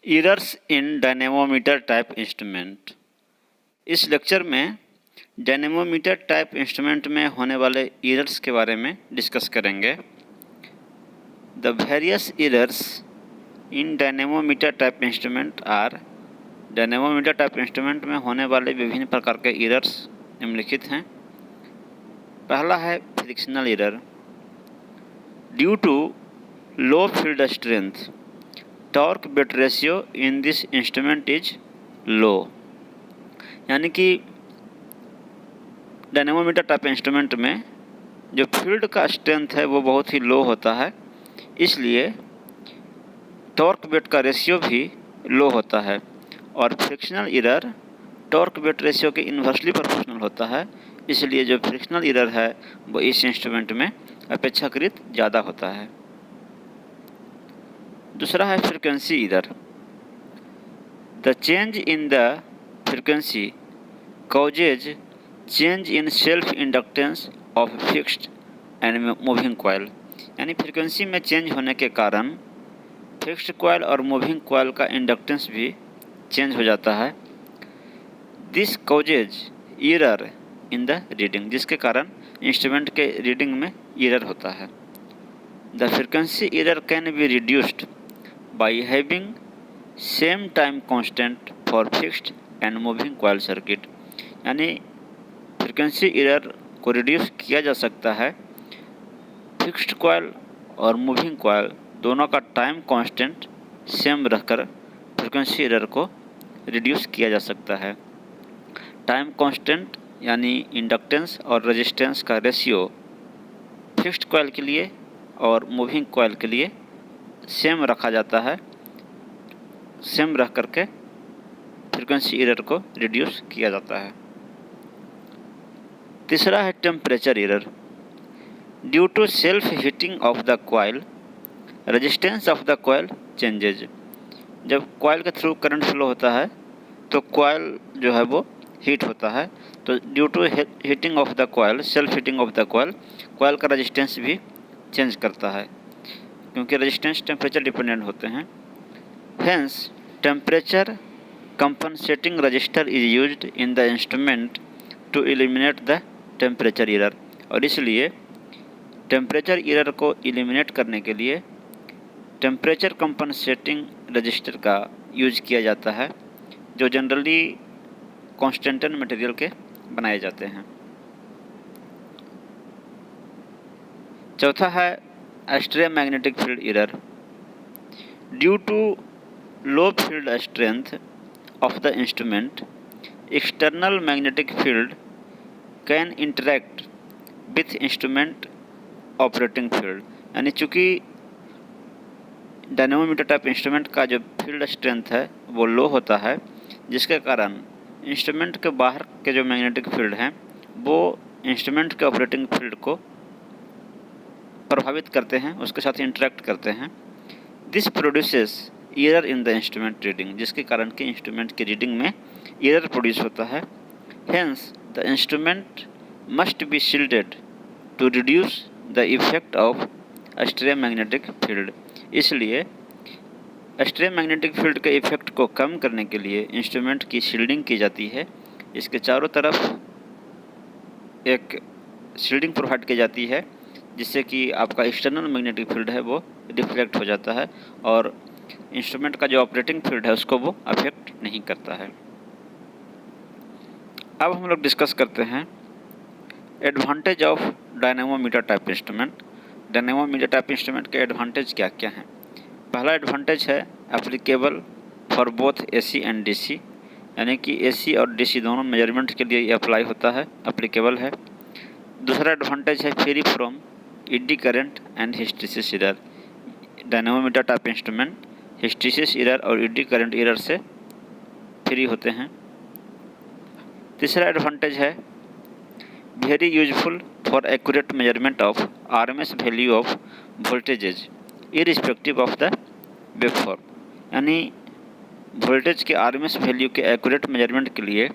Errors in dynamometer type instrument. इस lecture में dynamometer type instrument में होने वाले एरर्स के बारे में डिस्कस करेंगे। The various errors in dynamometer type instrument are. Dynamometer type instrument में होने वाले विभिन्न प्रकार के एरर्स निम्नलिखित हैं। पहला है frictional error. Due to low field strength torque bit ratio in this instrument is low. यानी कि डायनेमोमीटर टाइप इंस्ट्रूमेंट में जो फील्ड का स्ट्रेंथ है वो बहुत ही लो होता है, इसलिए टॉर्क बिट का रेशियो भी लो होता है। और frictional error torque bit ratio के इन्वर्सली प्रोपोर्शनल होता है, इसलिए जो फ्रिक्शनल एरर है वो इस इंस्ट्रूमेंट में अपेक्षाकृत ज़्यादा होता है। दूसरा है frequency error. The change in the frequency causes change in self inductance of fixed and moving coil। यानी फ्रीक्वेंसी में चेंज होने के कारण फिक्स्ड कॉयल और मूविंग कॉयल का इंडक्टेंस भी चेंज हो जाता है। This causes error in the reading, जिसके कारण इंस्ट्रूमेंट के रीडिंग में एरर होता है। The frequency error can be reduced by having same time constant for fixed and moving coil circuit. यानी फ्रीक्वेंसी एरर को रिड्यूस किया जा सकता है फिक्स्ड कॉयल और मूविंग कॉयल दोनों का टाइम कांस्टेंट सेम रहकर फ्रीक्वेंसी एरर को रिड्यूस किया जा सकता है। टाइम कांस्टेंट यानी इंडक्टेंस और रेजिस्टेंस का रेशियो फिक्स्ड कॉयल के लिए और मूविंग कॉयल के लिए सेम रखा जाता है। सेम रख करके फ्रीक्वेंसी एरर को रिड्यूस किया जाता है। तीसरा है temperature error. Due to self heating of the coil resistance of the coil changes. जब कॉयल के थ्रू करंट फ्लो होता है तो कॉयल जो है वो हीट होता है, तो due to heating of the coil, self heating of the coil, coil का रेजिस्टेंस भी चेंज करता है, क्योंकि रेजिस्टेंस टेम्परेचर डिपेंडेंट होते हैं। Hence temperature compensating resistor is used in the instrument to eliminate the temperature error. और इसलिए temperature error को एलिमिनेट करने के लिए टेम्परेचर कंपनसेटिंग रजिस्टर का यूज किया जाता है, जो जनरली कॉन्स्टेंटन मटेरियल के बनाए जाते हैं। चौथा है extreme magnetic field error. Due to low field strength of the instrument, external magnetic field can interact with instrument operating field। यानी चूँकि डायनेमोमीटर टाइप इंस्ट्रूमेंट का जो फील्ड स्ट्रेंथ है वो लो होता है, जिसके कारण इंस्ट्रूमेंट के बाहर के जो मैग्नेटिक फील्ड हैं वो इंस्ट्रूमेंट के ऑपरेटिंग फील्ड को प्रभावित करते हैं, उसके साथ इंटरेक्ट करते हैं। This produces error in the instrument reading, जिसके कारण के इंस्ट्रूमेंट की रीडिंग में एरर प्रोड्यूस होता है। Hence the instrument must be shielded to reduce the effect of extreme magnetic field. इसलिए एक्सट्रीम मैग्नेटिक फील्ड के इफेक्ट को कम करने के लिए इंस्ट्रूमेंट की शील्डिंग की जाती है। इसके चारों तरफ एक शील्डिंग प्रोवाइड की जाती है, जिससे कि आपका एक्सटर्नल मैग्नेटिक फील्ड है वो रिफ्लेक्ट हो जाता है और इंस्ट्रूमेंट का जो ऑपरेटिंग फील्ड है उसको वो अफेक्ट नहीं करता है। अब हम लोग डिस्कस करते हैं advantage of dynamometer type instrument. Dynamometer type instrument के एडवांटेज क्या क्या हैं। पहला एडवांटेज है applicable for both AC and DC, यानी कि एसी और डीसी दोनों मेजरमेंट के लिए ये अप्लाई होता है, अप्लीकेबल है। दूसरा एडवांटेज है free from eddy current and hysteresis error. Dynamometer type instrument hysteresis error और ईडी करंट एरर से फ्री होते हैं। तीसरा एडवांटेज है very useful for accurate measurement of RMS value of voltages irrespective of the waveform. यानी voltage के RMS value के accurate measurement के लिए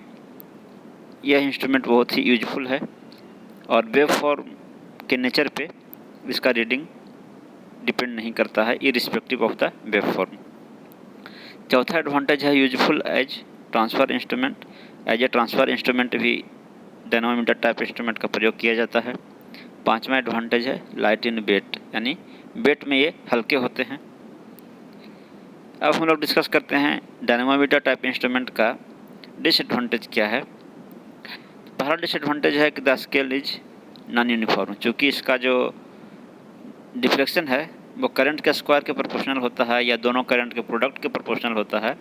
यह इंस्ट्रूमेंट बहुत ही यूजफुल है और वेवफॉर्म के नेचर पे इसका रीडिंग डिपेंड नहीं करता है, इरिस्पेक्टिव ऑफ द वेवफॉर्म। चौथा एडवांटेज है useful as transfer instrument. As a transfer instrument भी डायनामोमीटर टाइप इंस्ट्रूमेंट का प्रयोग किया जाता है। पांचवा एडवांटेज है लाइट इन वेट, यानी वेट में ये हल्के होते हैं। अब हम लोग डिस्कस करते हैं डायनामोमीटर टाइप इंस्ट्रूमेंट का डिसएडवांटेज क्या है। पहला डिसएडवांटेज है कि the scale is non uniform. चूँकि इसका जो डिफ्लेक्शन है वो करंट के स्क्वायर के प्रोपोर्शनल होता है या दोनों करंट के प्रोडक्ट के प्रोपोर्शनल होता है,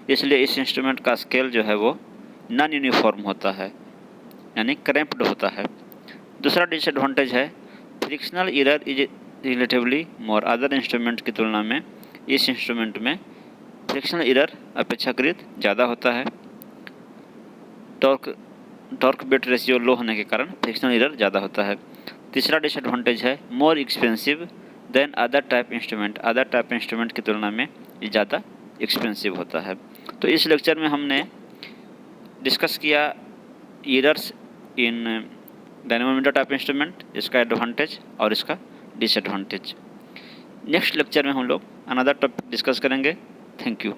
इसलिए इस इंस्ट्रूमेंट का स्केल जो है वो नॉन यूनिफॉर्म होता है, यानी क्रैम्प्ड होता है। दूसरा डिसएडवांटेज है frictional error is relatively more. Other instrument की तुलना में इस इंस्ट्रूमेंट में फ्रिक्शनल एरर अपेक्षाकृत ज़्यादा होता है। टॉर्क बिट रेशियो लो होने के कारण फ्रिक्शनल एरर ज़्यादा होता है। तीसरा डिसएडवांटेज है more expensive than other type instrument. Other type instrument की तुलना में ये ज़्यादा एक्सपेंसिव होता है। तो इस लेक्चर में हमने डिस्कस किया errors in dynamometer type instrument, इसका एडवांटेज और इसका डिसएडवांटेज। नेक्स्ट लेक्चर में हम लोग अनदर टॉपिक डिस्कस करेंगे। Thank you.